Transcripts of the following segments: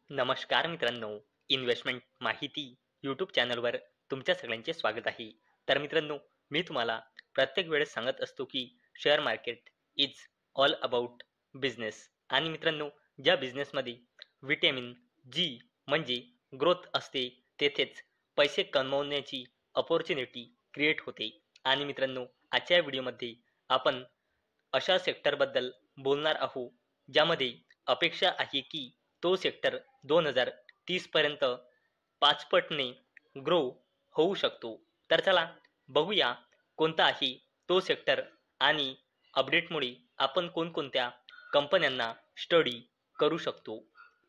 नमस्कार मित्रांनो, इन्व्हेस्टमेंट माहिती यूट्यूब चॅनलवर तुमच्या सगळ्यांचे स्वागत आहे. तर मित्रांनो, मी तुम्हाला प्रत्येक वेळेस सांगत असतो की share market is all about business. आणि मित्रांनो, ज्या बिझनेसमध्ये व्हिटॅमिन जी म्हणजे ग्रोथ असते, तेथेच पैसे कमवण्याची अपॉर्च्युनिटी क्रिएट होते. आणि मित्रांनो, आजच्या व्हिडिओमध्ये आपण अशा सेक्टरबद्दल बोलणार आहोत, ज्यामध्ये अपेक्षा आहे की तो सेक्टर 2030 पर्यंत 5 पटने ग्रो होऊ शकतो. तर चला बघूया कोणता आहे तो सेक्टर आणि अपडेटमुळे आपण कोणकोणत्या कंपन्यांना स्टडी करू शकतो.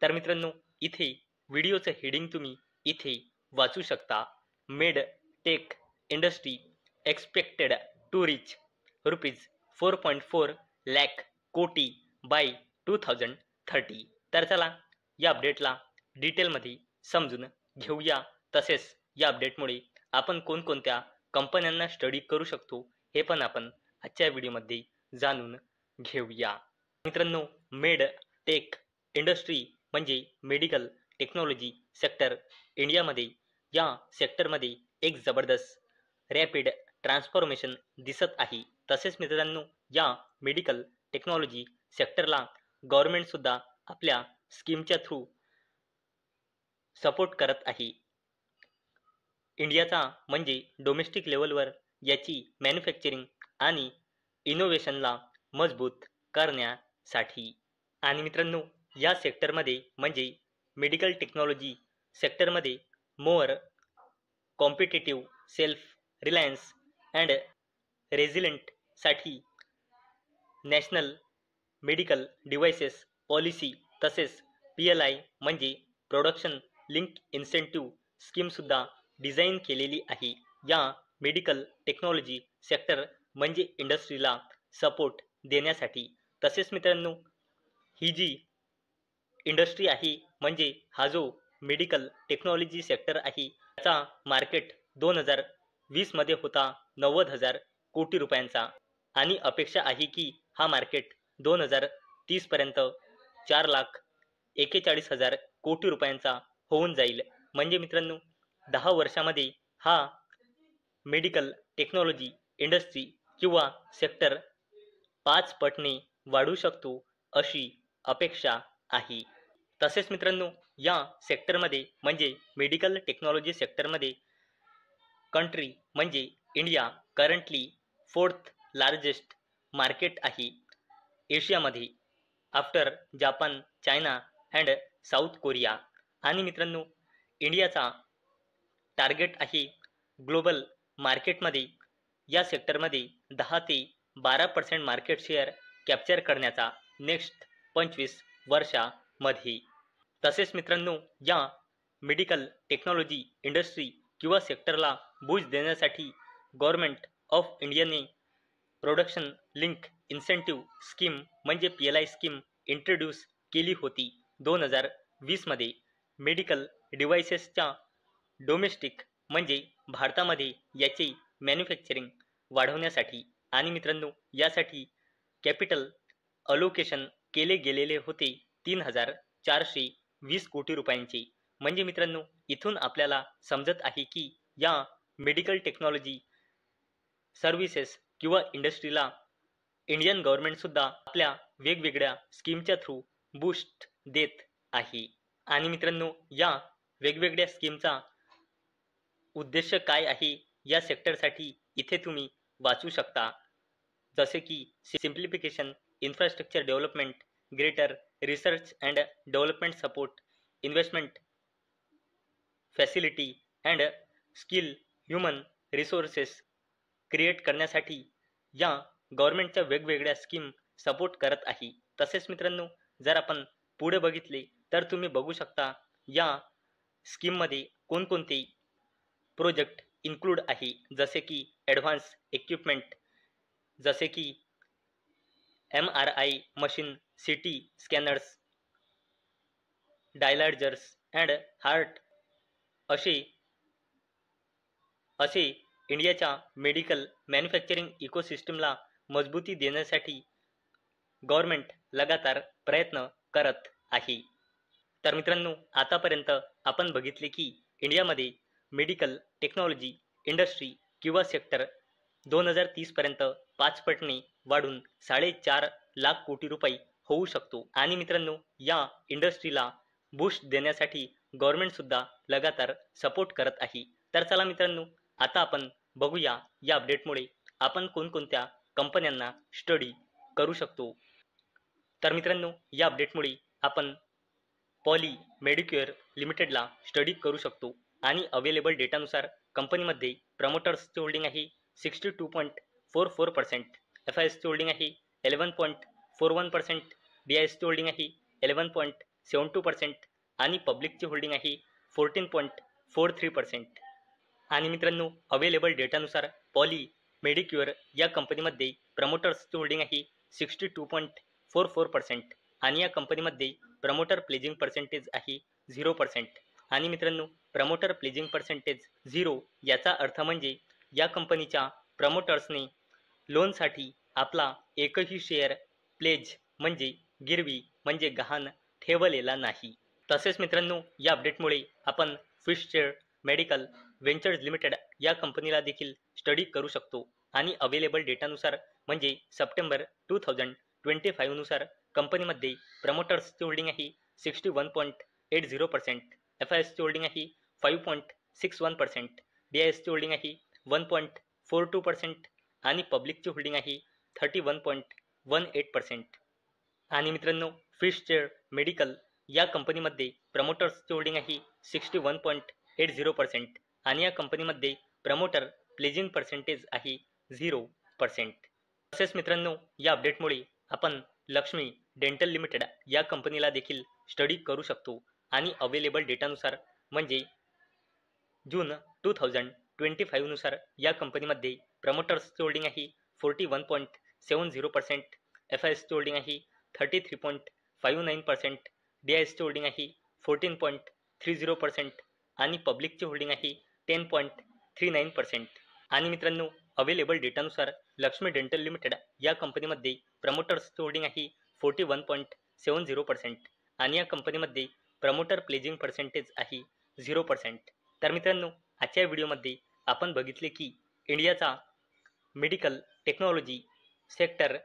तर मित्रांनो, इथे व्हिडिओचं हेडिंग तुम्ही इथे वाचू शकता. Med tech industry expected to reach rupees 4.4 lakh कोटी बाय 2030. तर चला या अपडेटला डिटेलमध्ये समजून घेऊया. तसेच या अपडेटमुळे आपण कोणकोणत्या कंपन्यांना स्टडी करू शकतो हे पण आपण आजच्या व्हिडिओमध्ये जाणून घेऊया. मित्रांनो, मेड टेक इंडस्ट्री म्हणजे मेडिकल टेक्नॉलॉजी सेक्टर इंडियामध्ये. या सेक्टरमध्ये एक जबरदस्त रॅपिड ट्रान्सफॉर्मेशन दिसत आहे. तसेच मित्रांनो, या मेडिकल टेक्नॉलॉजी सेक्टरला गव्हर्नमेंट सुद्धा आपल्या स्कीमच्या थ्रू सपोर्ट करत आहे. इंडियाचा म्हणजे डोमेस्टिक लेवलवर याची मॅन्युफॅक्चरिंग आणि इनोव्हेशनला मजबूत करण्यासाठी. आणि मित्रांनो, या सेक्टरमध्ये म्हणजे मेडिकल टेक्नॉलॉजी सेक्टरमध्ये more competitive, self reliance and रेझिलियंटसाठी नॅशनल मेडिकल डिव्हाइसेस पॉलिसी तसेच PLI म्हणजे प्रोडक्शन लिंक इन्सेंटिव्ह स्कीमसुद्धा डिझाईन केलेली आहे. या मेडिकल टेक्नॉलॉजी सेक्टर म्हणजे इंडस्ट्रीला सपोर्ट देण्यासाठी. तसेच मित्रांनो, ही जी इंडस्ट्री आहे म्हणजे हा जो मेडिकल टेक्नॉलॉजी सेक्टर आहे, त्याचा मार्केट 2020 मध्ये होता 90,000 कोटी रुपयांचा आणि अपेक्षा आहे की हा मार्केट 2030 पर्यंत 4,41,000 कोटी रुपयांचा होऊन जाईल. म्हणजे मित्रांनो, 10 वर्षामध्ये हा मेडिकल टेक्नॉलॉजी इंडस्ट्री किंवा सेक्टर 5 पटने वाढू शकतो अशी अपेक्षा आहे. तसेच मित्रांनो, या सेक्टरमध्ये म्हणजे मेडिकल टेक्नॉलॉजी सेक्टरमध्ये कंट्री म्हणजे India currently 4th largest market आहे एशियामध्ये after Japan, China and South Korea. आणि मित्रांनो, इंडियाचा टार्गेट आहे ग्लोबल मार्केटमध्ये या सेक्टरमध्ये 10 ते 12% मार्केट शेअर कॅप्चर करण्याचा नेक्स्ट 25 वर्षामध्ये. तसेच मित्रांनो, या मेडिकल टेक्नॉलॉजी इंडस्ट्री किंवा सेक्टरला बूस्ट देण्यासाठी गव्हर्नमेंट ऑफ इंडियाने प्रोडक्शन लिंक इन्सेंटिव्ह स्कीम म्हणजे PLI स्कीम इंट्रोड्यूस केली होती 2020 मध्ये. मेडिकल डिव्हाइसेसच्या डोमेस्टिक म्हणजे भारतामध्ये याचे मॅन्युफॅक्चरिंग वाढवण्यासाठी. आणि मित्रांनो, यासाठी कॅपिटल अलोकेशन केले गेलेले होते 3,420 कोटी रुपयांचे. म्हणजे मित्रांनो, इथून आपल्याला समजत आहे की या मेडिकल टेक्नॉलॉजी सर्व्हिसेस किंवा इंडस्ट्रीला इंडियन गव्हर्नमेंट सुद्धा आपल्या वेगवेगळ्या स्कीमच्या थ्रू बूस्ट देत आहे. आणि मित्रांनो, या वेगवेगळ्या स्कीमचा उद्देश काय आहे या सेक्टरसाठी इथे तुम्ही वाचू शकता. जसे की simplification, infrastructure development, greater research and development support, investment facility and skill human resources create करण्यासाठी या गव्हर्नमेंटच्या वेगवेगळ्या स्कीम सपोर्ट करत आहे. तसेच मित्रांनो, जर आपण पुढे बघितले तर तुम्ही बघू शकता या स्कीममध्ये कोणकोणते प्रोजेक्ट इन्क्लूड आहे. जसे की ॲडव्हान्स इक्विपमेंट जसे की MRI machine, CT scanners, dialysers and heart असे इंडियाच्या मेडिकल मॅन्युफॅक्चरिंग इकोसिस्टमला मजबूती देण्यासाठी गव्हर्नमेंट लगातार प्रयत्न करत आहे. तर मित्रांनो, आतापर्यंत आपण बघितले की इंडियामध्ये मेडिकल टेक्नॉलॉजी इंडस्ट्री किंवा सेक्टर 2030 पर्यंत 5 पटने वाढून 4.5 लाख कोटी रुपये होऊ शकतो आणि मित्रांनो, या इंडस्ट्रीला बूस्ट देण्यासाठी गव्हर्नमेंट सुद्धा लगातार सपोर्ट करत आहे. तर चला मित्रांनो, आता आपण बघूया या अपडेटमुळे आपण कोणकोणत्या कंपन्यांना स्टडी करू शकतो. तर मित्रांनो, या अपडेटमुळे आपण पॉली मेडिक्युअर लिमिटेडला स्टडी करू शकतो आणि अवेलेबल डेटानुसार कंपनीमध्ये प्रमोटर्सची होल्डिंग आहे 62.44%, FISची होल्डिंग आहे 11.41%, DISची होल्डिंग आहे 11.72% आणि पब्लिकची होल्डिंग आहे 14.43%. आणि मित्रांनो, अवेलेबल डेटानुसार पॉली मेडिक्युअर या कंपनीमध्ये प्रमोटर्सची होल्डिंग आहे 62.44% आणि या कंपनीमध्ये प्रमोटर प्लेजिंग पर्सेंटेज आहे 0%. आणि मित्रांनो, प्रमोटर प्लेजिंग पर्सेंटेज 0 याचा अर्थ म्हणजे या कंपनीच्या प्रमोटर्सने लोनसाठी आपला एकही शेअर प्लेज म्हणजे गिरवी म्हणजे गहाण ठेवलेला नाही. तसेच मित्रांनो, या अपडेटमुळे आपण फिशर मेडिकल व्हेंचर्स लिमिटेड या कंपनीला देखील स्टडी करू शकतो आणि अवेलेबल डेटानुसार म्हणजे सप्टेंबर 2025 नुसार कंपनीमध्ये प्रमोटर्सची होल्डिंग आहे 61.80%, FISची होल्डिंग आहे 5.61%, DISची होल्डिंग आहे 1.42% आणि पब्लिकची होल्डिंग आहे 31.18%. आणि मित्रांनो, फिशर मेडिकल या कंपनीमध्ये प्रमोटर्सची होल्डिंग आहे 61.80% आणि या कंपनीमध्ये प्रमोटर प्लेजिंग पर्सेंटेज आहे 0%. तसेच मित्रांनो, या अपडेटमुळे आपण लक्ष्मी डेंटल लिमिटेड या कंपनीला देखील स्टडी करू शकतो आणि अवेलेबल डेटानुसार म्हणजे जून 2025 नुसार या कंपनीमध्ये प्रमोटर्सची होल्डिंग आहे 41.70%, FISची होल्डिंग आहे 33.59%, DISची होल्डिंग आहे 14.30% आणि पब्लिकची होल्डिंग आहे 10.39%. आणि मित्रांनो, अवेलेबल डेटानुसार लक्ष्मी डेंटल लिमिटेड या कंपनीमध्ये प्रमोटर्सची होल्डिंग आहे 41.70% आणि या कंपनीमध्ये प्रमोटर प्लेजिंग पर्सेंटेज आहे 0%. तर मित्रांनो, आजच्या व्हिडिओमध्ये आपण बघितले की इंडियाचा मेडिकल टेक्नॉलॉजी सेक्टर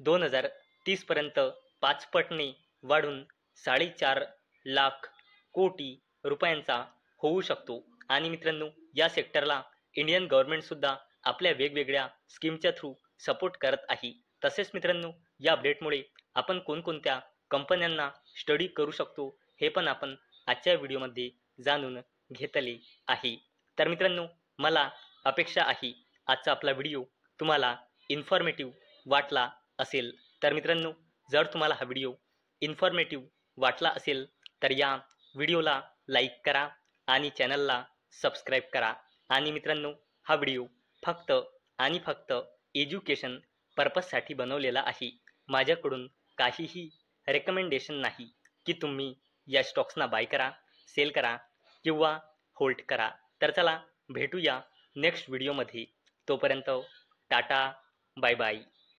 2030 पर्यंत 5 पटने वाढून 4.5 लाख कोटी रुपयांचा होऊ शकतो आणि मित्रांनो, या सेक्टरला इंडियन गव्हर्नमेंट सुद्धा आपल्या वेगवेगळ्या स्कीमच्या थ्रू सपोर्ट करत आहे. तसेच मित्रांनो, या अपडेटमुळे आपण कोणकोणत्या कंपन्यांना स्टडी करू शकतो हे पण आपण आजच्या व्हिडिओमध्ये जाणून घेतले आहे. तर मित्रांनो, मला अपेक्षा आहे आजचा आपला व्हिडिओ तुम्हाला इन्फॉर्मेटिव्ह वाटला असेल. तर मित्रांनो, जर तुम्हाला हा व्हिडिओ इन्फॉर्मेटिव्ह वाटला असेल तर या व्हिडिओला लाईक करा आणि चॅनलला सबस्क्राईब करा. आणि मित्रांनो, हा व्हिडिओ फक्त आणि फक्त एज्युकेशन पर्पजसाठी बनवलेला आहे. माझ्याकडून काहीही रेकमेंडेशन नाही की तुम्ही या स्टॉक्सना बाय करा, सेल करा किंवा होल्ड करा. तर चला भेटूया नेक्स्ट व्हिडिओमध्ये. तोपर्यंत टाटा, बाय बाय.